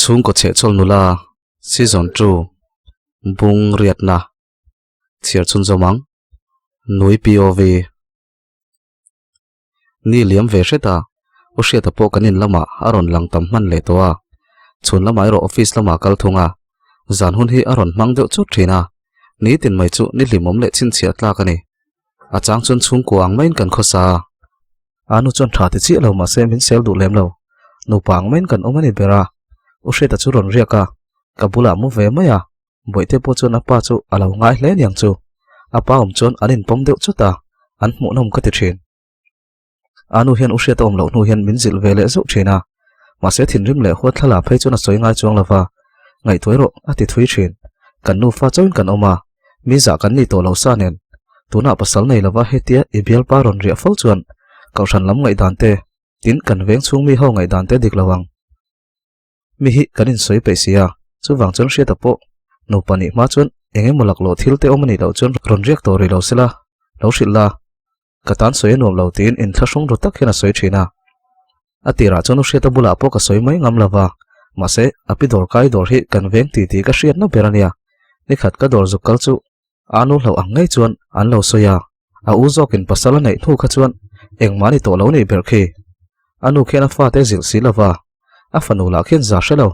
chung ko che chol nula season 2 bung riat na thiar chun zomang nui POV ni liam ve sheta o sheta po kanin lama aron lang tam man le towa chun lama ro office lama kal thunga zan hun hi aron mang deuh chu thina ni tin mai chu ni limom le chin chia tla kani achang chun chung ko ang main kan khosa anu chon tha ti chi lo ma sem hin sel du lem lo nu pang main kan omani bera o sheta chu ron riaka kabula mu ve maya boite po chon apa chu alo ngai hle niang chu apa chon anin pom deuh chu ta an mu nom ka ti thin anu hian o sheta om lo nu hian min zil ve le zo thina ma se thin rim le ho thala phei chuna soi ngai chong lova ngai toiro ati thui thin kan nu fa chon kan oma mi za kan ni to lo sa nen tuna pasal nei lova hetia ibial pa ron ria fo chuan kausan lam ngai dan te tin kan veng chung mi ho ngai dan te dik lawang mi hi kanin soi pe sia chu wang chon sheta po no pani ma chon enge mulak lo thil te omani lo chon ron riak to ri lo sela lo shilla katan soi nom lo tin in thasung ro tak hena soi thina atira chonu sheta bula po ka soi mai ngam lawa mase api dor kai dor hi kan veng ti ti ka hriat na berania ni khat ka dor zukal chu anu lo angai chuan an lo soya a u zokin pasala nei thu kha chuan engmani to lo nei berkhi anu khena fa te zil silawa a fanula khen za shelo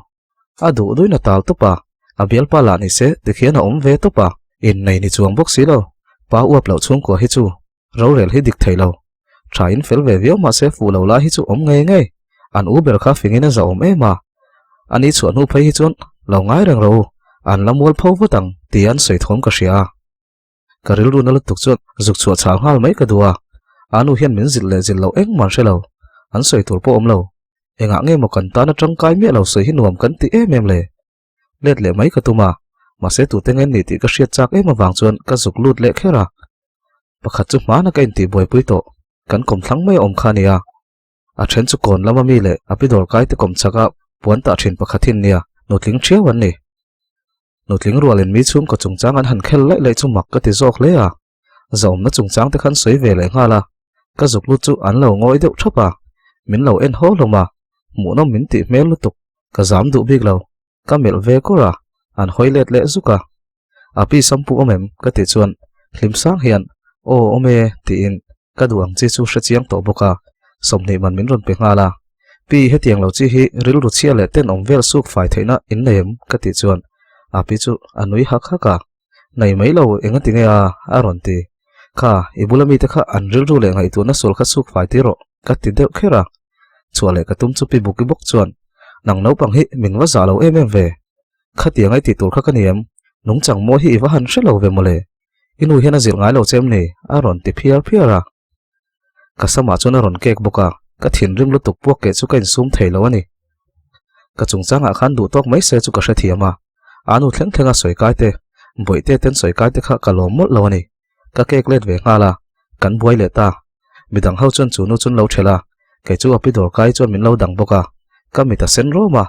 adu duina tal topa abial pa la ni se tikhiana om ve topa in nei ni chuang bok silo pa uap lo chung ko hi chu ro rel hi dik thailo thain fel ve vio ma se fu lo la hi chu om nge nge an uber kha fingina za om ema ani chuan hu phei hi chon lo ngai reng ro an lamol pho watang tian sei thom ka sia karil ru na lu tuk chot zuk chu cha ngal mai ka duwa anu hian min zil le zil lo eng man shelo an sei tur po om lo enga nge mo kan ta na tang kai me lo sei hi nuam kan ti em le let le mai ka tuma ma se tu tengen ni ti ka hriat chak em awang chuan ka zuk lut le khera pakhat chu ma na ka in ti boi pui to kan kom thlang mai om kha nia a then chu kon lama mi le api dor kai te kom chaka puan ta thin pakhathin nia nutling thiawan ni nutling rualin mi chum ko chungchang an han khel lai lai chu mak ka ti zok le a zom na chungchang te khan soi ve le ngala ka zuk lut chu an lo ngoi deuh thapa min lo en ho loma mu no min ti mel lutuk ka zam du big lo ka mel ve ko ra an hoilet le zuka api sampu omem ka ti chuan hlim sang hian o ome ti in ka duang chi chu hra chiang to boka somni man min ron pe ngala pi hetiang lo chi hi ril ru chia le ten om vel suk fai theina in nem ka ti chuan api chu anui hak haka nei mai lo enga ti nge a ron ti kha ibulami te kha an ril ru le ngai tu na sol kha suk fai ti ro ka ti deuh khera chuale ka tum chu pi buki bok chuan nang no pang hi min wa za lo em ve khati ngai ti tur kha ka niam nung chang mo hi wa han shelo ve mole inu hian a zil ngai lo chem ni a ron ti phiar phiara ka sama chuna ron kek boka ka thin rim lu tuk puak ke chu kain sum theilo ani ka chungchang a khan du tok mai se chu ka hra thiama anu thleng thlenga soi kai te boite ten soi kai te kha ka lom mot lo ani ka kek let ve ngala kan buai le ta midang hau chon chu nu chun lo thela ke chu api dor kai chon min lo dang boka ka mita sen ro ma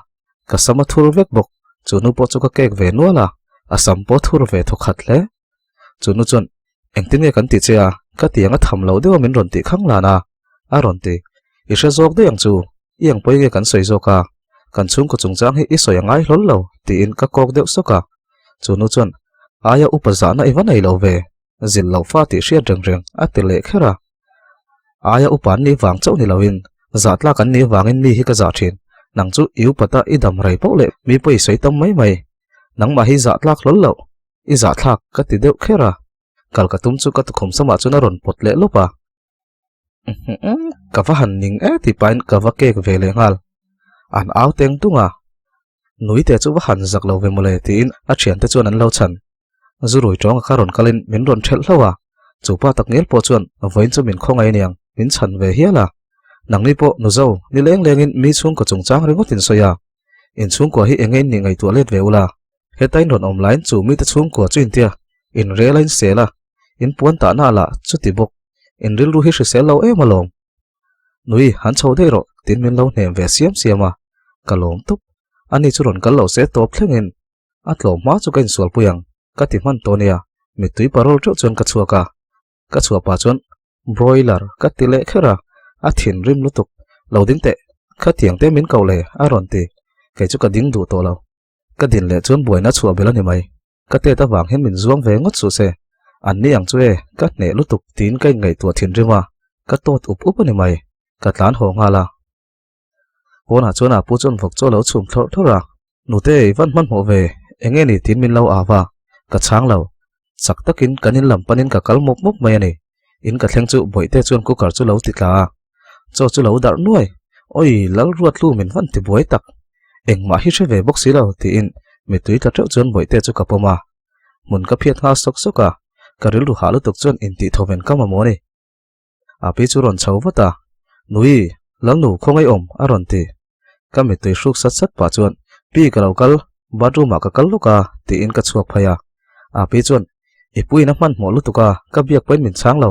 ka sama thur vek bok chu nu po chu ka kek ve nuala asam po thur ve tho khat le chu nu chon engtin nge kan ti che a ka tianga tham lo dewa min ron ti khang la na a ron ti i hre zok de yang chu yang poi nge kan soi zoka kan chung ko chungchang hi i soi angai hlol lo ti in ka kok deuh soka chu nu chon aya upaza na iwa nei lo ve zil lo fa ti hriat reng reng a ti le khera aya upan ni wang chau ni loin zatla kan ni wangin mi hi ka za thin nang chu iu pata i dam rai po le mi poi sei tam mai mai nang ma hi zatlak lol lo i zatlak ka ti deuh khera kalkatum chu ka tukhum sama chuna ron pot le lopa ka va han ning e ti pain ka va kek ve le ngal an aw teng tunga nui te chu va han zak lo ve mole tin a thian te chuan an lo chan zurui tong kha ron kalin min ron thel hlawa chu pa tak ngel po chuan voin chu min khongai niang min chan ve hiala nang ni po nu zo ni leng lengin mi chung ko chungchang ringot in soya in chung ko hi engen ni ngai tu let ve ula hetain ron online chu mi te chung ko chuin tia in relain sela in puan ta na la chu ti bok in ril ru hi hri sel lo e malom nui han chho dei ro tin min lo nem ve siam siama kalom tup ani churon kallo se top thlengin atlo ma chu kain sual puyang ka ti man tonia mi tui parol chu chon ka chua pa chon broiler ka tile khera a thin rim lutuk loading te kha tiang te min kaule aron ti kai chu ka ding du to lo ka din le chon boina chua belani mai ka te ta wang hen min zuang ve ngot su se an ni ang chue ka ne lutuk tin kai ngai tu thin rima ka tot up ani mai ka tlan ho nga la hona chona pu chon vok cho lo chum thor thora nute van man ho ve enge ni tin min lo awa ka chang lo sak takin kanin lam panin ka kal mop mop mai ani in ka thleng chu boite chon ku kar chu lo ti tla cho chu lo dar nuai oi lal ruat lu min van ti boi tak eng ma hi she ve bok si lo ti in mi tui ta treu chon boite chu ka poma mun ka phiat ha sok soka karil ru halu tuk chon in ti thoven ka ma mo ni api chu ron chho wata nui lang nu khongai om aron ti ka mi tui shruk sat sat pa chon pi ka lo kal badru ma ka kal luka ti in ka chuak phaya api chon ipui na man mo lu tuka ka biak pen min chang lo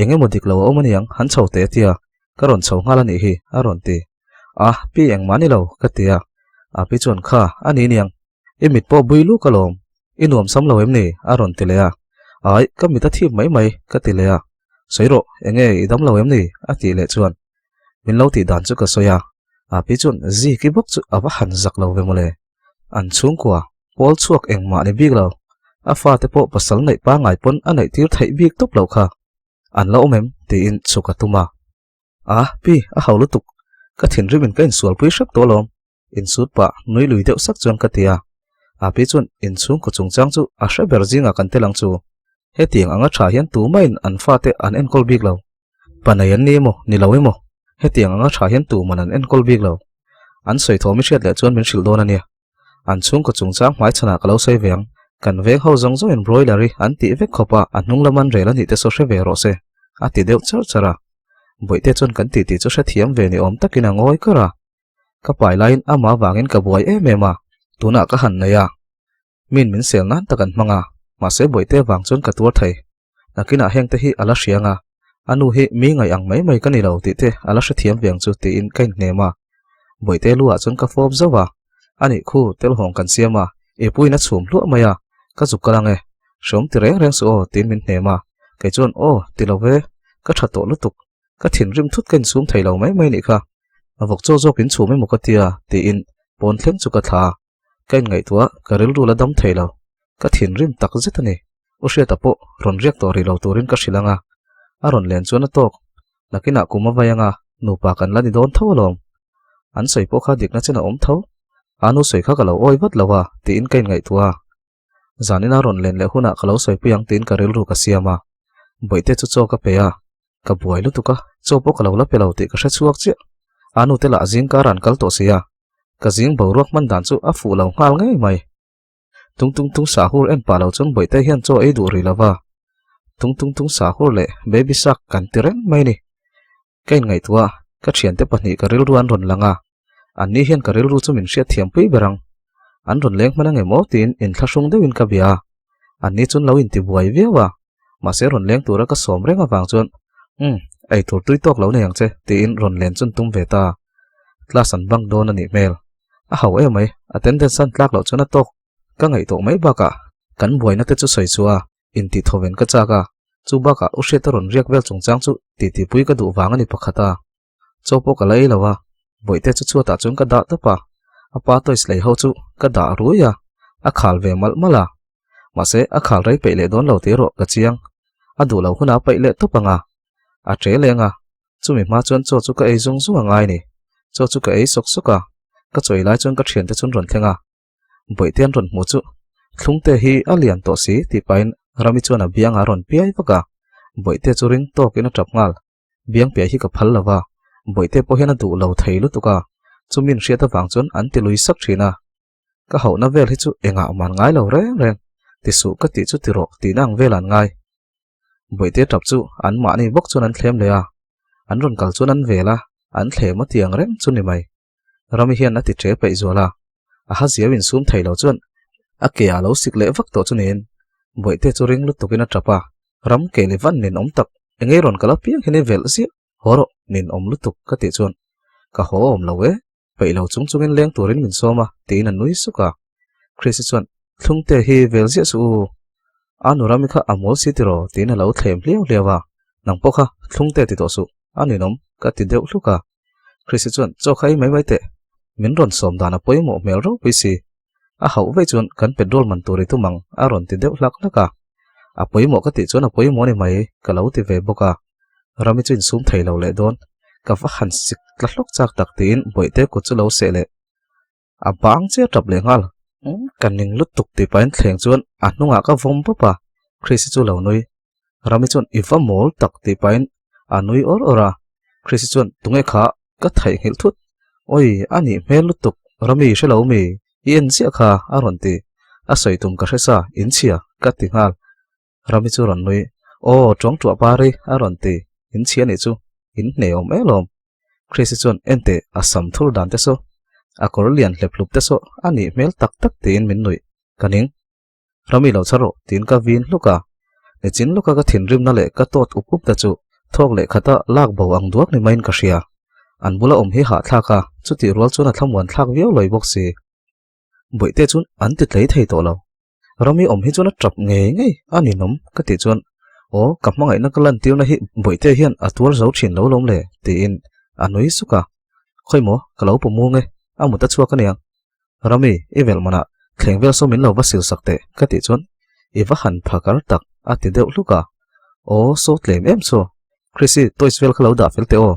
enge modik lo omaniang han chho te tia karon chho ngala ni hi aron ti pi eng mani lo ka tia api chon kha ani niang imit po builu kalom inuam sam lo em ni aron ti le ai ka mi ta thi mai ka ti le soiro enge idam lo em ni ati le chuan min lo ti dan chu ka soya api chon zi ki bok chu awa han zak lo ve mole an chung kwa pol chuak eng ma ni big lo afa te po pasal nei pa ngai pon anei tir thai bik top lo kha an lo mem ti in chuka tuma pi a haulu tuk ka thin rimin ka in sual pui sap to lom in sut pa nui lui deuh sak chuan ka tia pi chuan in chung ko chung chang chu a hre ber zinga kan telang chu he tiang anga tha hian tu main an fa te an en kol bik lo panai an ni mo ni lo emo he tiang anga tha hian tu man an en kol bik lo an soi thomi hriat le chuan min hril don ania an chung ko chung chang mai chana ka lo sei veng kan veng ho zong zong en broileri an ti vek khopa an hnung laman rel ani te so hre ve ro se a ti deuh char chara boite chon kan ti chu hre thiam ve ni om takin a ngoi kara ka pai lain ama wangin ka buai mema tuna ka han na ya min sel nan takan manga ma se boite wang chon ka tur thai nakina heng te hi ala hrianga anu hi mi ngai ang mai ka ni lo ti te ala hre thiam veng chu ti in kain nema boite luwa chon ka fom zawa ani khu tel hong kan siama epui na chum lu maya ka zu kalange som ti reng reng so tin min nema kai chon ti lo ve ka tha to lu tuk ka thin rim thut kan sum thai lo mai ni kha avok cho zo pin chu mai mo ka tia ti in pon thleng chu ka tha kain ngai tua ka ril ru la dam thai lo ka thin rim tak zetani o hria ta po ron riak to ri lo turin ka shilanga aron len chuan a tok lakina kuma vayanga nu pa kan lani don thawalom an soi po kha dikna chena om tho anu soi kha ka lo oi vat lawa ti in kain ngai tua zanina ron len le huna khalo soi puyang tin ka ril ru ka siama boite chu cho ka peya ka buai lu tuka cho po ka lo la pelo ti ka hre chuak che anu te la jing ka ran kal to sia ka jing boruak man dan chu a fu lo ngal ngai mai tung sa hur en pa lo chon boite hian cho ei du ri lawa tung sa hur le baby sak kan tiren mai ni kain ngai tua ka thian te pahni ka ril ruan ron langa an ni hian ka ril ru chu min hriat thiam pui berang an ron leng mana nge mo tin in thlasung deuin ka bia an ni chun lo in ti buai viawa ma se ron leng tura ka som renga wang chon ei tur tui tok lo ne yang che ti in ron len chun tum ve ta class an bang don ani mel a hau e mai attendance san tlak lo chuna tok ka ngai to mai ba ka kan buai na te chu soi chua in ti thoven ka cha ka chu ba ka u hre ta ron riak vel chung chang chu ti pui ka du wang ani pakhata chopo ka lai lawa boite chu chu ta chung ka da ta pa apa tois lei ho chu ka da ruya a khal ve mal mala ma se a khal rai pe le don lo te ro ka chiang a du lo huna pe le to panga a tre lenga chumi ma chon cho chu ka ei zung zu angai ni cho chu ka ei sok soka ka choi lai chon ka thian te chun ron thenga boitian ron mu chu thlungte hi alian to si ti pain rami chona biang a ron piai waka boite chu ring to kina tap ngal biang pe hi ka phal lawa boite po hian du lo theilu tuka chumin hriata wang chon an ti lui sak thina ka hauna vel hi chu enga man ngai lo reng reng ti su ka ti chu ti ro ti nang velan ngai boite tap chu an ma ni bok chon an thlem le an ron kal chon an vela an thlem ma tiang reng chu ni mai rami hian ati tre pe zola a ha ziawin sum thailo chon a ke a lo sik le vak to chunin boite chu ring lu tukina trapa ram ke le van nin om tak engei ron kala piang hene vel si horo nin om lu tuk ka ti chon ka ho om lo we vậy lâu chúng in leng turin min soma ti nan nui suka Chris chuan thungte hi velzia su anurami kha amol sitiro ti na lo thlem lewa nang pokha thungte ti to su aninom ka ti deuh hluka Chris chuan chokhai mai te min ron som dana poimo mel ro pisi a hau ve chuan kan petrol man turi tumang a ron ti deuh hlak laka a poimo ka ti chuan a poimo ni mai ka lo ti ve boka rami chuin sum theilo le don ka va han sik tlahlok chak tak tin boite ku chu lo se le a bang che tap le ngal kan ning lut tuk ti pain thleng chuan a hnunga ka vom pa Chris chu lo nui rami chuan ifa mol tak ti pain a nui ora Chris chuan tunge kha ka thai hil thut oi ani mel lut tuk rami shelo mi ien sia kha a ron ti a soitum ka hresa in chia ka ti ngal rami chu ron nui o tong tua pari a ron ti in chia ni chu in neom elom Chris chuan ente asam thul dan te so a korlian leplup te so ani mel tak tak tin min nui kaning rami lo charo tin ka vin luka ne chin luka ka thin rim na le ka tot up ta chu thok le khata lak bo ang duak ni main ka ria an bula hi ha thlaka chuti rol chuna thamwan thlak viau loi bok si boite chun an ti tlei thei to lo rami hi chuna trap nge ngei ani nom ka ti chun o kapmangai na kalan tir na hi boite hian atur zo thin lo lom le ti in anui suka khoimo kalo pomu nge amuta chua ka niang rami evel mana thlengvel so min lo vasil sakte ka ti chun iwa han phakar tak ati deuh luka o so tlem em so Chrissy toisvel khalo da felte o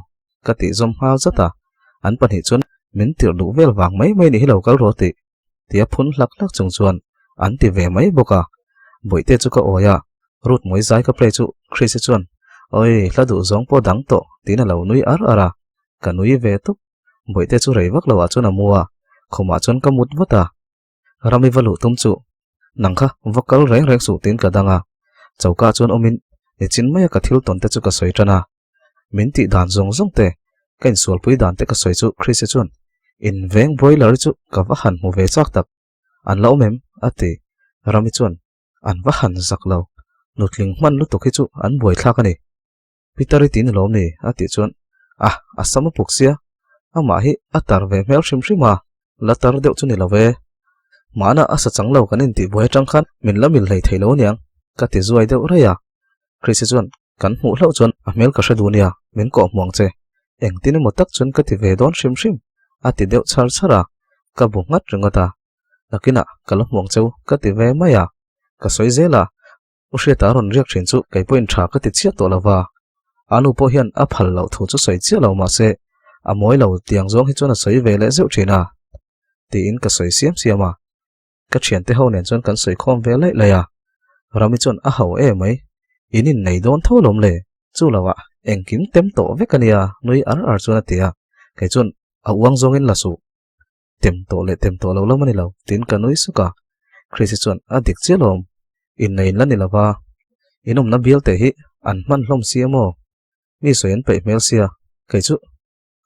ka ti zom hal zata an pani chun min tir du vel wang mai ni hilo kal roti tia phun lak chung chuan an ti ve mai boka boite chu ka oya rut moi zai ka pre chu Chrissy chuan oi hladu zong po dang to tina lo nui ara ka nui ve tu boite chu rei vak lawa chuna muwa khoma chun ka mut wata rami valu tum chu nangkha vokal reng su tin ka danga chauka chun omin e chin mai ka thil ton te chu ka soitana min ti dan zong te kain sual pui dan te ka soi chu Chrissy chuan in veng boiler chu ka va han mu ve chak tak an lo mem ati rami chuan an va han zak lo nutling man lu to khi chu an boi thla ka ni pitari tin lo ni ati chuan asama puksia ama hi atar ve mel shim shima latar deuh chu ni lo ve mana asa changlo kanin ti boi tang khan min lamil lei theilo niang ka ti zuai deuh raya Chrissy chuan kan mu hlo chuan a mel ka hre dunia min ko muang che eng tin mo tak chuan ka ti ve don shim ati deuh char chara ka bu ngat ringata lakina kala muang cheu ka ti ve maya ka soi zela u hre ta ron riak thin chu kai point tha ka ti chia to lawa anu po hian a phal lo thu chu soi chia lo ma se a moi lo tiang zong hi chuan a soi ve le zeu thina ti in ka soi siama ka thian te ho nen chuan kan soi khom ve lai laya rami chuan a hau e mai inin nei don tho lom le chu lawa engkim tem to vekania nui ar chuan atia kai chuan a uang zong in la su tem to lo mani lo tin ka nui suka Chrissy chuan a dik chelom in nei lani lawa inom na bial te hi an man hlom siamo mi soin pe mel sia kai chu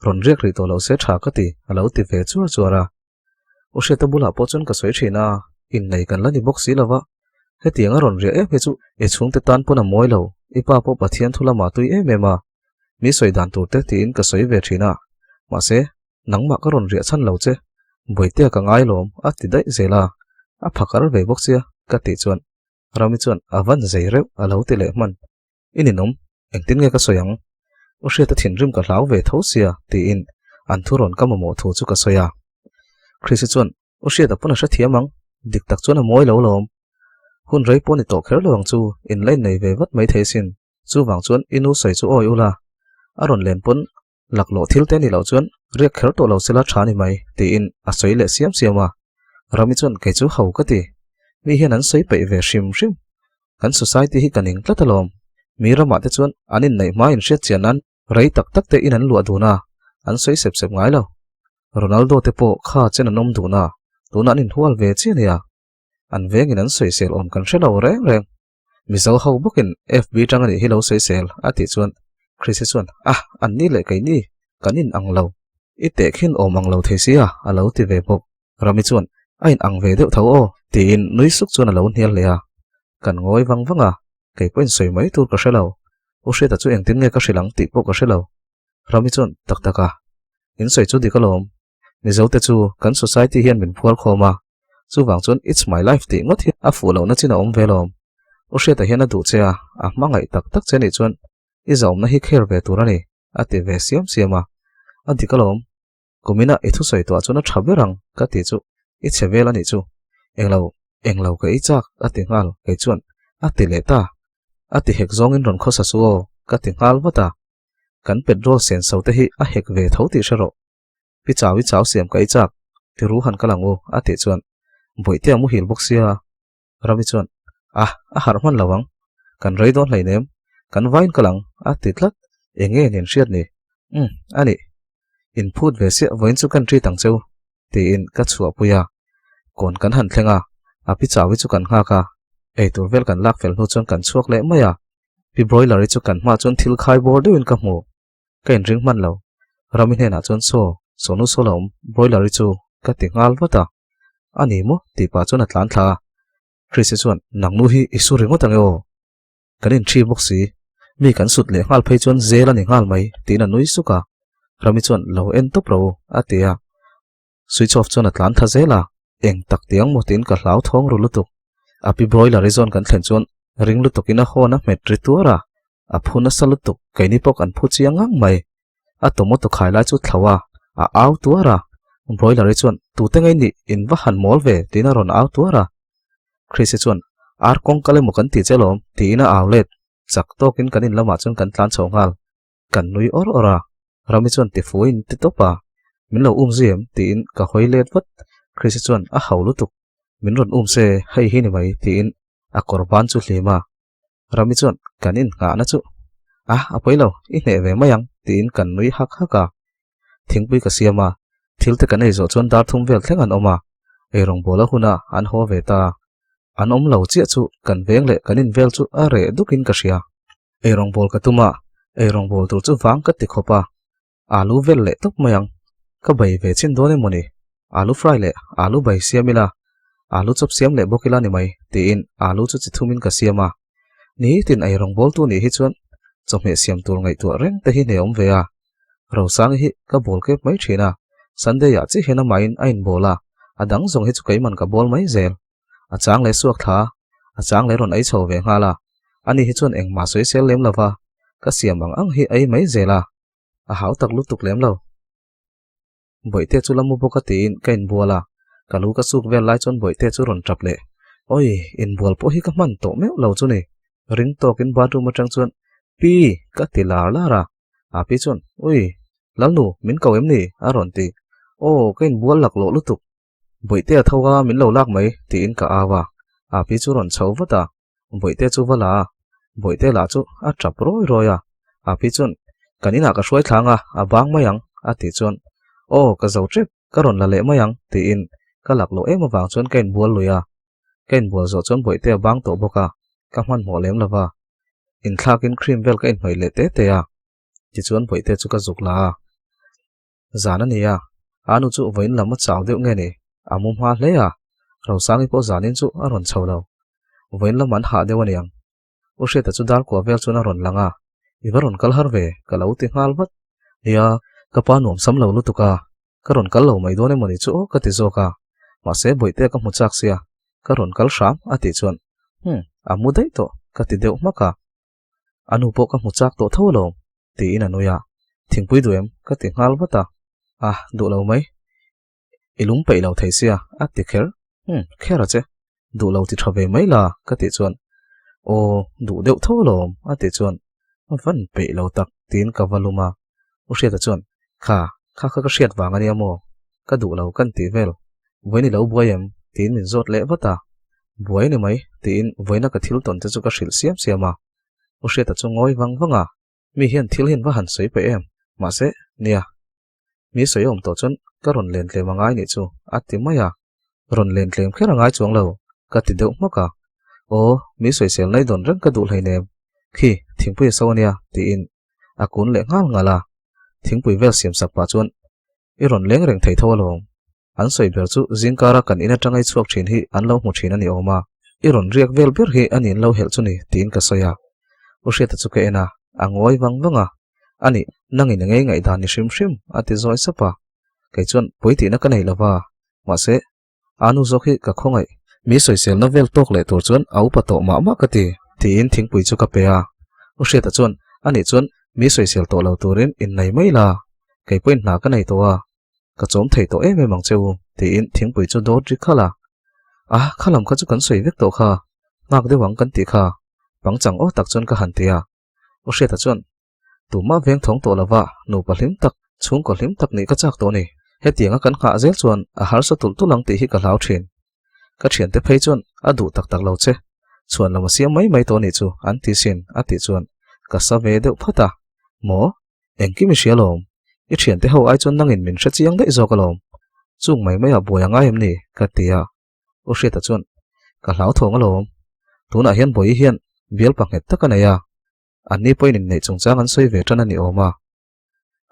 ron riak ri to lo se tha ka ti alo ti ve chuara o she ta bula po chun ka soi thina in nei kan lani box si lawa he tianga ron ria he chu e chung te tan puna moi lo ipa po pathian thula ma tui e mema mi soi dan tur te tin ka soi ve thina ma se nangma ka ron ria chan lo che boite ka ngai lom a ti dai zela a phakar ve box sia ka ti chuan rami chuan avan zei reu alo ti le man ininom engtin nge ka soyang o she ta thin rim ka hlau ve tho sia ti in an thuron ka mo thu chu ka soya Chrissy chuan o she ta puna sha thiamang dik tak chuan a moi lo lom hun rei poni to kher lawang chu in lain nei ve wat mai thesin chu wang chuan inu soi chu oi ula aron len pon laklo thil te ni lo chuan riak kher to lo sela thani mai ti in a soi le siama rami chuan ke chu hau ka ti mi hian an soi pe ve shim kan society hi kaning tlatalom mi rama te chuan anin nei ma in shet chian an rei tak te in an lua duna an soi sep ngai lo Ronaldo te po kha chen anom duna tuna nin hual ve chi nia an vengin an soi sel om kan hrelo reng mizo ho bukin FB tang ani hilo soi sel ati chuan Chrissy chuan an ni le kai ni kanin ang lo ite khin om ang lo thesia alo ti ve bok rami chuan ain ang ve deuh tho o ti in nui suk chuan alo hnial le kan ngoi wanga kai point soi mai tur ka hrelo o hre ta chu engtin nge ka hrilang ti po ka hrelo rami chuan tak taka in soi chu dikalom ni zote chu kan society hian min phual khoma chu wang chon it's my life ti ngot hi a fu lo na china om velom o hriat a hian a du chea a hmangai tak tak che ni chuan i zawm na hi kher ve tur ani a ti ve siam siama a dikalom kumina ithu soi to chuna thaberang ka ti chu i chevel ani chu englo ka i chak a ti ngal kai chuan a ti leta a ti hek zong in ron khosa su o ka ti ngal wata kan petrol sen so te hi a hek ve tho ti sharo pi chawi chaw siam ka i chak ti ru han kalango a ti chuan boite amu hil boxia rami chuan a harman lawang kan rei don hlainem kan vain kalang a ti tlat enge nen hriat ni ani input ve sia voin chu kan tri tang cheu ti in ka chua puya kon kan han thlenga a pi chawi chu kan nga ka ei tur vel kan lak fel nu chon kan chuak le maya pi broiler chu kan ma chon thil khai bor deuin ka mu kain ring man lo rami he na chon sonu solom broiler chu ka ti ngal wata ani mo ti pa chon atlan thla Chris chuan nangnu hi isu ringo tangeo kanin thi boxi mi kan sut le ngal phei chon zela ni ngal mai tina nui suka rami chuan lo en top ro atia switch off chon atlan tha zela eng tak tiang mo tin ka hlau thong ru lutuk api broiler rizon kan thlen chon ring lutuk ina hona metri tuara aphuna salutuk kaini pok an phu chiangang mai atomo to khaila chu thlawa a aw tuara broiler chuan tu tengai ni in va han mol ve tina ron aw tuara Chris chuan ar kong kale mo kan ti chelom tina outlet sak tokin kanin lama chon kan tlan chongal kan nui ora rami chuan ti fuin ti topa min lo ziem tin ka hoilet vat Chris chuan a haulutuk min ron se hei hi ni mai tin a korban chu hlima rami chuan kanin nga na chu a poilo I ne ve mayang tin kan nui hak haka thingpui ka siama thilte kan ei zo chuan dar thum vel thleng an oma e rong bola huna an ho ve ta an om lo chia chu kan veng le kanin vel chu a re dukin ka sia e rong bol ka tuma e rong bol tur chu wang ka ti khopa alu vel le top mayang ka bai ve chin done moni alu fry le alu bai siamila alu chop siam le bokila ni mai ti in alu chu chi thumin ka siama ni tin ai rong bol tu ni hi chuan chome siam tur ngai tu reng te hi ne om ve a ro sang hi ka bol ke mai thina sunday ya chi hena main ain bola adang zong hi chu kai man ka bol mai zel achang le suak tha achang le ron ai chho ve ngala ani hi chuan eng ma soi sel lem lawa ka siam ang hi ai mai zela a hau tak lu tuk lem lo boite chu lamu boka tin kain bola kalu ka suk vel lai chon boite chu ron trap le oi in bol po hi ka man to me lo chu ni ring tokin bathroom atang chuan pi ka tilar lara a pi chuan oi lalnu min ko em ni a ron ti o kain bol lak lo lu tuk boite thawa min lo lak mai ti in ka awa a pi chu ron chho wata boite chu wala boite la chu a trap roi roya a pi chuan kanina ka hruai thlanga a bang mayang a ti chuan o ka zo trip ka ron la le mayang ti in ka lak lo em awang chuan kain bol loya kain bol zo chuan boite bang to boka ka man mo lem lawa in thlakin cream vel ka in hmai le te te a ti chuan boite chu ka zuk la zana niya anu chu voin lama chaw deuh nge ni amum ha hle a ro sangi po zanin chu a ron chho lo voin laman ha deuh aniang o hre ta chu dal ko vel chu na ron langa iwaron kal har ve kalo ti ngal bat ya ka pa nom sam lo lu tuka ka ron kal lo mai done moni chu ka ti zo ka ma se boite ka mu chak sia ka ron kal sham a ti chuan amu dai to ka ti deuh maka anu po ka mu chak to tholo ti in anuya thingpui duem ka ti ngal bata du lo mai ilum pe lo thei sia a ti kher khera che du lo ti thave mai la ka ti chuan o du deuh tholo a ti chuan van pe lo tak tin ka valuma o hriat a chuan kha ka hriat wang ani amo ka du lo kan ti vel voini lo buayem tin min zot le wata buai ni mai tin voina ka thil ton te chu ka hril siam siama o hriat a chu ngoi wanga mi hian thil hin wa han soi pe em ma se nia mi soi om to chon ka ron len tle mangai ni chu ati maya ron len tlem khera ngai chuang lo ka ti deuh maka o mi soi sel nai don rang ka du hlei nem khi thingpui sonia ti in akun le ngal ngala thingpui vel siam sak pa chuan I ron leng reng thei thawalo an soi ber chu zingkara kan ina tangai chuak thin hi an lo mu thin ani oma I ron riak vel ber hi anin lo hel chu ni tin ka soya o hriat chu ke ena angoi wanga ani nangi ngai ngai dan ni shrim ati zoi sapa cái chuan poi ti na ka nei lawa ma se anu zokhi ka khongai mi soisel na vel tok le tur chuan au pato ma ka ti in thingpui chu ka pe a o hriat a chuan ani chuan mi soisel to lo turin in nei mai la cái point na ka nei to a ka chom thei to em mang cheu in thingpui chu do ri khala khalam kha chu kan soi vek to kha ngak de wang kan ti kha pangchang o tak chuan ka han tia o hriat a chuan tuma veng thong to lawa nu palim tak chung ko lim tak ni ka chak to ni hetianga kan kha zel chuan a har sa tul tulang ti hi ka lau thin ka thian te phei chuan a du tak tak lo che chuan lama siam mai to ni chu an ti sin a ti chuan ka sa ve deuh phata mo engki mi hrialom i thian te ho ai chuan nangin min hre chiang dei zo ka lom chung mai a boya nga em ni ka tia o hriat a chuan ka lau thong a lom tuna hian boi hian bial pakhet tak ana ya ani poinin nei chungchang an soi ve tan ani oma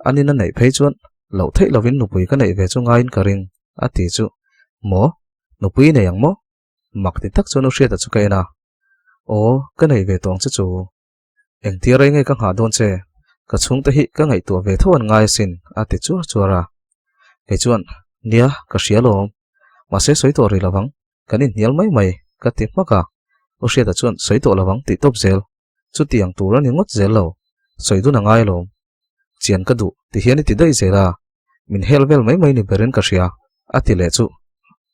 ani na nei phei chuan lo thei lovin nupui ka nei ve chu ngain ka ring a ti chu mo nupui nei ang mo mak ti tak chuan o hriat a chu ka ena o ka nei ve tong chu eng ti rai ngai ka nga don che ka chung te hi ka ngai tu ve tho an ngai sin a ti chu chuara ke chuan nia ka hrialom ma se soi to ri lawang kanin hial mai ka ti maka o hriat a chuan soi to lawang ti top zel chu tiang tur ani ngot zel lo soi du na ngai lom chian ka du ti hian ti dai zela min helvel mai ni beren ka hria a ti le chu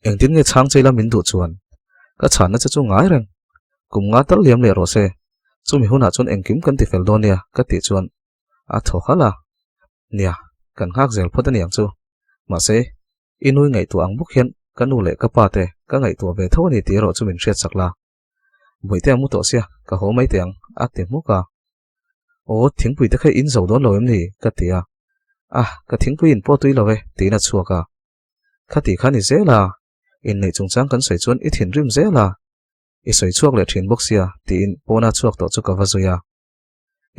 engtin nge chang cheila min du chuan ka chana chu ngai reng kum nga tal liam le ro se chu mi huna chuan engkim kan ti fel donia ka ti chuan a tho hala nia kan hak zel photani ang chu ma se inui ngai tu ang buk hian kanu le ka pa te ka ngai tu ve thoni ti ro chu min hriat sakla boite mu to sia ka ho mai teang a ti mu ka o thingpui te khai in zo don lo em ni ka tia ka thingpui in po tui lo ve ti na chuaka khati khani zela in nei chungchang kan soi chuan i thin rim zela i soi chuak le thin boxia ti in pona chuak to chu ka vazuya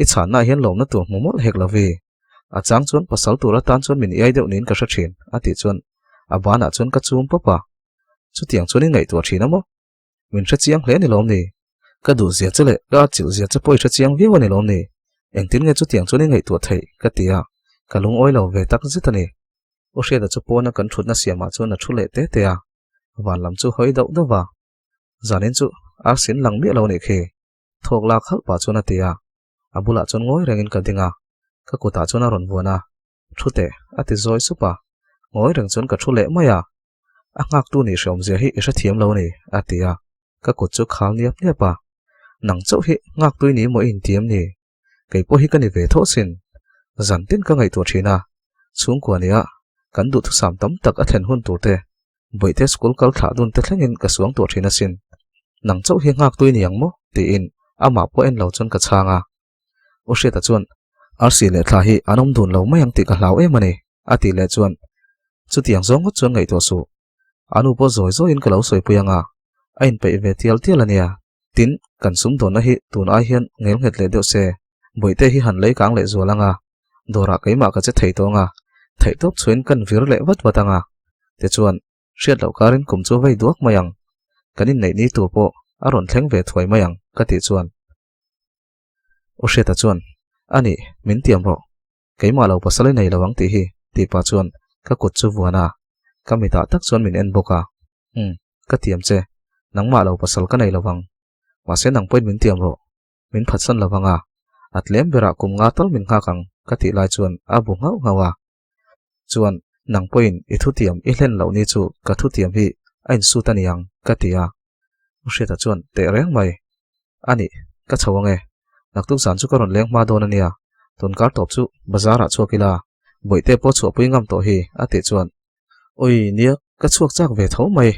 i chan na hian lom na tu momol hek lawi a chang chuan pasal tura tan chuan min ai deuh nin ka hra thin a ti chuan a bana chuan ka chum papa chu tiang chuan i ngai tu thina mo min hra chiang hle ni lom ni ka du zia chale ka chiu zia cha poi hra chiang viwa ni lom ni engtin nge chu tiang chuan i ngai tu thei ka tia ka lung oi lo ve tak zitani o hriat a chu pona kan thut na siama chuan a thu le te te a van lam chu hoi deuh dawa zanin chu a sin lang mi lo ni khe thok la khal pa chuan a tia abula chuan ngoi rengin ka dinga ka kuta chuan a ron buana thute a ti zoi supa ngoi reng chuan ka thu le maya a ngak tu ni hrom zia hi i hra thiam lo ni a tia ka kut chu khal niap pa nang chau hi ngak tu ni mo in tiam ni kei po hi ka ni ve tho sin zantin ka ngai tu thina chung kwa nia kan du thu sam tam tak a thlen hun tur te boite school kal tha dun te thlengin ka suang tu thina sin nang chau hi ngak tu ni ang mo ti in ama po en lo chon ka changa o hriat a chuan rc le thla hi anom dun lo mai ang ti ka hlau em ani a ti le chuan chu tiang zong chuan ngai to su anu po zoi in ka lo soi puyanga a in pe ve tial ania tin kan sum don na hi tun ai hian ngel nget le deuh se boite hi han lei kang le zualanga dora keima ka che thei tonga thei top chuin kan vir le wat watanga te chuan hriat lo karin kum chu vei duak mayang kanin nei ni tu po aron thleng ve thoi mayang ka ti chuan o hriat a chuan ani min tiam ro keima lo pasal nei lawang ti hi ti pa chuan ka kut chu buana kamita tak chuan min en boka ka tiam che nangma lo pasal ka nei lawang ma se nang point min tiam ro min phatsan lawanga atlem bera kum nga tal min nga kang ka ti lai chuan a bu ngau ngawa chuan nang point i thu tiam i hlen lo ni chu ka thu tiam hi ain su taniang ka tia u hriat a chuan te reng mai ani ka chawange naktuk san chu ka ron leng ma don ania ton kar top chu bazara chuakila boite po chu pui ngam to hi ati chuan oi nia ka chuak chak ve tho mai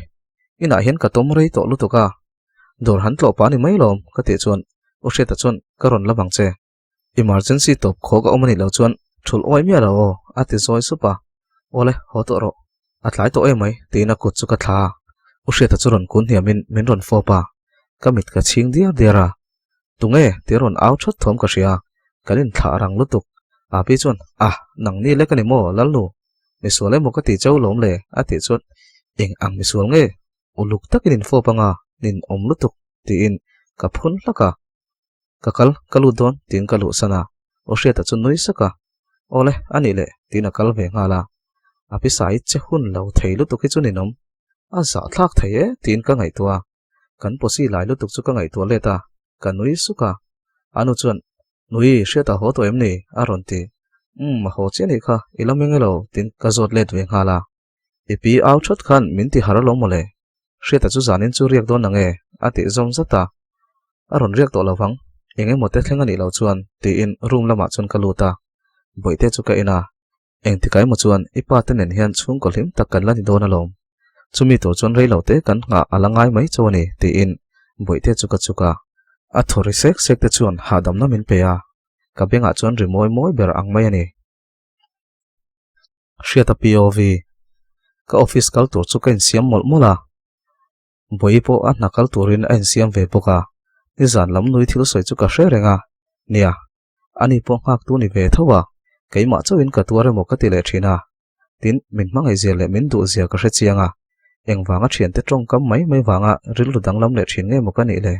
ina hian ka tom rei to lu to ka dor han tlo pa ni mai lom ka ti chuan u hriat a chuan ka ron lamang che emergency top kho ka omani lo chuan thul oi mi alo ati zoi supa ole ho to ro atlai to emai tina kut chu ka thla u hriat a chu ron kun hiamin min ron fo pa kamit ka ching dia dera tunge ti ron out thot thom ka hria kalin thla rang lutuk a pi chuan nang ni lekani mo lalnu misole mo ka ti chau lom le ati chuan eng ang misol nge uluk takin in fo panga nin om lutuk ti in ka phun laka kakal kalu don tin kalu sana o hriat a chu noi saka ole ani le tina kal ve ngala apisai che hun lo thei lu tu ki chu ni nom a za thlak thei e tin ka ngai tua kan posi lai lu tu chu ka ngai tua le ta kan nui suka anu chuan nui hriata ho to em ni a ron ti ma ho che ni kha ilamengelo tin ka zot let ve ngala ipi au thot khan min ti har lo mole hriata chu zanin chu riak don nange ati zom zata aron riak to lawang enge mote thlenga ni lo chuan ti in room lama chun kaluta boite chu ka ina eng ti kai mo chuan ipa ten en hian chung ko hlim tak kan lani don alom chumi to chon rei lote kan nga alangai mai chawani ti in boite chuka a thori sek sek te chuan hadam na min pe a ka benga chon rimoi moi ber ang mai ani hriata POV ka office kal tur chu kan siam mol mola boipo a nakal turin an siam ve poka ni zan lam nui thil soi chu ka hre renga nia ani po hak tu ni ve thowa keima chawin ka tuare mo ka ti le thina tin min mangai zel le min du zia ka hre chianga engwanga thian te tong kam mai wanga ril lu dang lam le thin nge mo ka ni le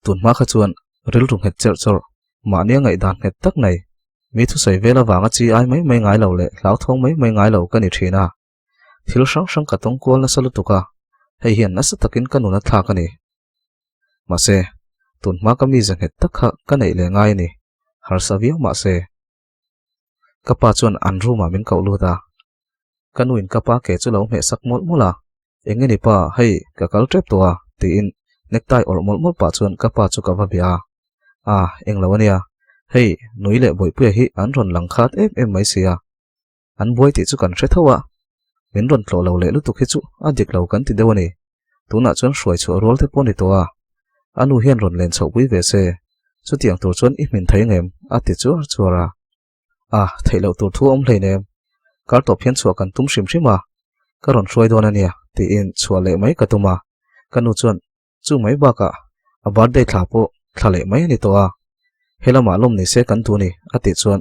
tun ma kha chuan ril rung het cher chor ma nia ngai dan het tak nei mi thu sei vela wanga chi ai mai ngai lo le lau thong mai ngai lo ka ni thina thil sang ka tong kol na salu tuka hei hian na sa takin kanuna thla ka ni ma se tun ma ka mi zang het tak kha ka nei le ngai ni har saviang ma se kapa chuan an ruma min kau lu ta kanuin kapa ke chu lo me sak mol mola engeni pa hei ka kal trep to a ti in nektai or mol pa chuan kapa chu ka va bia a englawania hei nui le boi pu hi an ron lang khat em mai sia an boi ti chu kan hre thawa min ron tlo lo le lu tu khi chu a dik lo kan ti dewani tuna chuan hruai chu rol te poni to a anu hian ron len chho pui ve se chu tiang tur chuan i min thei ngem a ti chu chuara a theilo tur thu om hle nem kar to phian chua kan tum hrim hrim a ka ron hruai don ania ti in chua le mai ka tuma kanu chuan chu mai ba ka a birthday thla po thla le mai ani to a helama lom ni se kan tu ni ati chuan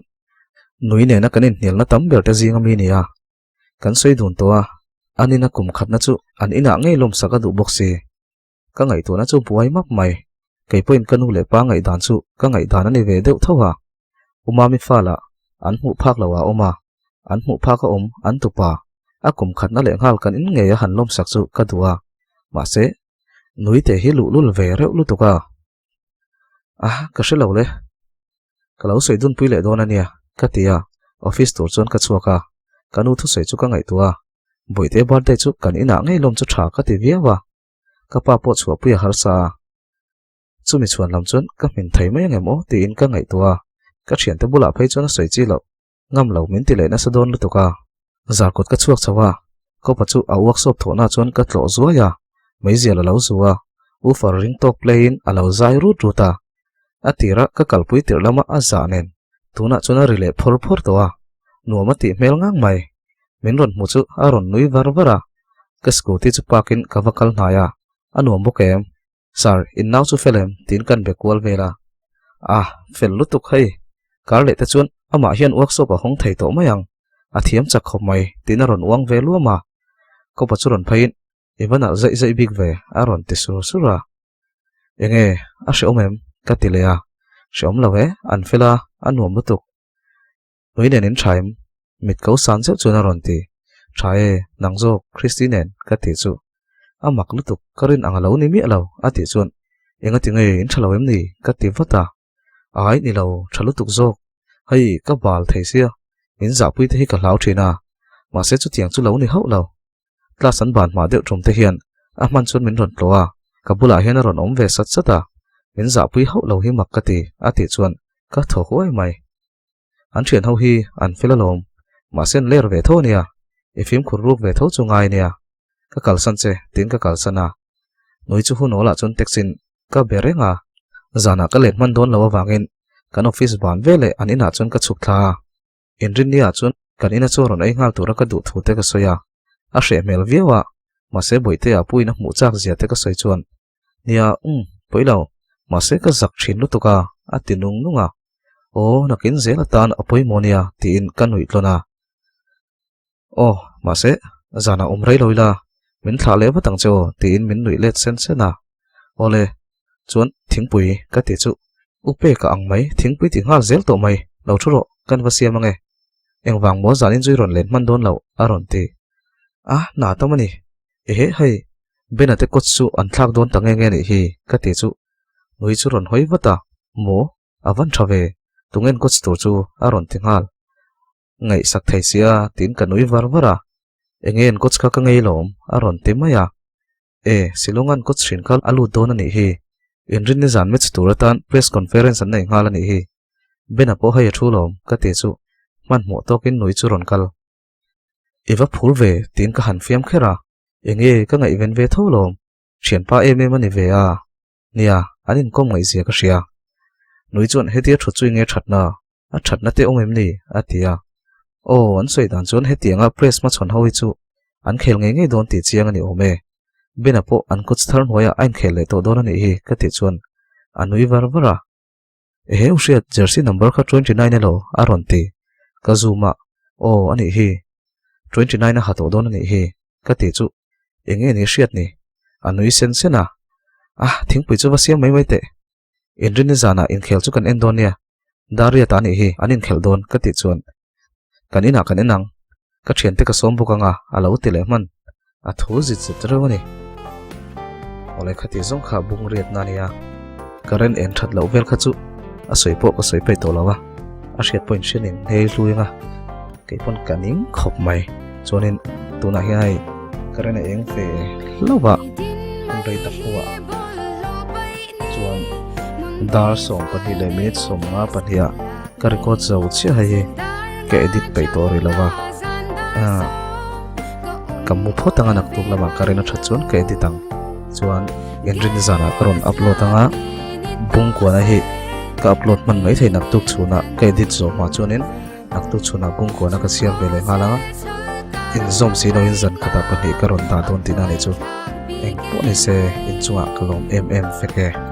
nui ne na kanin nil na tam ber te zinga mi ni a kan soi dun to a anina kum khat na chu an ina ngei lom saka du boxi ka ngai to na chu buai map mai kei point kanu le pa ngai dan chu ka ngai dan ani ve deuh thawa umami fala an mu phak lawa oma an mu phaka an tupa a kum khat na le ngal kan in nge ya han lom sak chu ka duwa ma se nui te hi lu lul ve reuh lu tuka ka hre lo le ka lo soi dun pui le don ania ka tia office tur chon ka chuaka kanu thu sei chu ka ngai tua boite birthday chu kan ina ngei lom chu tha ka ti viawa ka pa po chua pui har sa chumi chuan lam chon ka min thei mai ngemo ti in ka ngai tua ka thian te bula phei chon soi chi lo ngam lo min ti le na sa don lu tuka zar kot ka chuak chawa ko pa chu a workshop thona chon ka tlo zuaya mai zia lo zuwa ufer ring tok play in alo zai ru ruta atira ka kalpui tir lama a zanen tuna chuna rile phor towa nuama ti mel ngang mai min ron mu chu aron nui varvara ka scooty chu parkin ka vakal hnaya anuam bokem sar in now chu felem tin kan bekwal vela fel lutuk hai kar le ta chun ama hian workshop a hong thei to mayang a thiam chak khom mai tin aron uang ve luama ko pa churon phain evana zai big ve aron ti sura enge a she omem ka tilea shom lawe an fela anuam lutuk noinen in thaim mit kau san cheu chuna ron ti thae nangzo christinen ka ti chu amak lutuk karin angalo ni mi alo ati chun enga tinge in thalawem ni ka ti vata ai ni lo thalutuk zok hei ka bal thei sia in za pui te hi ka hlau thina ma se chu tiang chu lo ni hau lo class an ban ma deuh thum te hian a man chun min ron tlowa ka bula hian ron om ve sat sata min za pui hau lo hi mak ka ti ati chuan ka tho huai mai an thian ho hi an filalom ma sen ler ve tho nia ifim khur ruk ve tho chu ngai nia ka kalsan che tin ka kalsana noi chu hun ola chun texin ka berenga zana ka let man don lawa wangin kan office ban vele an ina chun ka chuk tha inrin nia chun kan ina choron ai ngal tura ka du thu te ka soya a hre mel viawa ma se boite a puina mu chak zia te ka soi chuan nia poilo ma se ka zak thin lu tuka atinung nunga nakin zela tan apoi monia tin kanui tlona ma se zana umrei loila min thla le watang cho tin min nui let sen sena ole chuan thingpui ka ti chu upe ka ang mai thingpui ti ngal zel to mai lo thuro kan vasia mange eng wang mo zanin zui ron len man don lo aron ti na tamani hei benate kotsu an thlak don tange nge ni hi ka ti chu noi chu ron hoi wata mo avan thave tungen kots tur chu aron tingal ngai sak thai sia tin ka noi varvara engen kots ka ngei lom aron ti maya silongan kots rin kal alu don ani hi inrin ni zan mech turatan press conference an nei ngal ani hi bena po hai thulom ka ti chu man mo tokin noi chu ron kal iwa phul ve tin ka han fiam khera enge ka ngai ven ve tholom thian pa em ani ve a nia anin kom ngai zia ka ria noi chon hetia thu chui nge thatna a thatna te ong em ni atia an soi dan chon hetianga press ma chon hoi chu an khel nge nge don ti chiang ani ome bena po an kuch thar hoya ain khel le to don ani hi ka ti chon anui varvara ushiat jersey number kha 29 elo aron ti kazuma ani hi 29 a hato don ani hi ka ti chu enge ni hriat ni anui sen sena thing pui chu vasia mai mai te inrin ni zana in khel chu kan endonia daria ta ni hi anin khel don ka ti chuan kanina kan enang ka thian te ka som bukanga alo ti le man a thu zi chi trawani ole khati zong kha bung riat na nia karen en that lo vel kha chu a soi po ko soi pe to lawa a hriat point shenin hei luinga ke pon kaning khop mai chonin tuna hi ai karen eng fe lowa rei ta huwa chuan dar song pani le met som nga pania ka record zo chi hai ke edit pe to ri lawa kamu photanga nak tuk lama karena thachon ke editang chuan enrin zana karon upload anga bung ko na hi ka upload man mai thei nak tuk chuna ke edit zo ma chuanin nak tuk chuna bung ko na ka siam ve le ngalanga in zom si no in zan khata pani karon ta don tina le chu eng po ni se in chunga kalom feke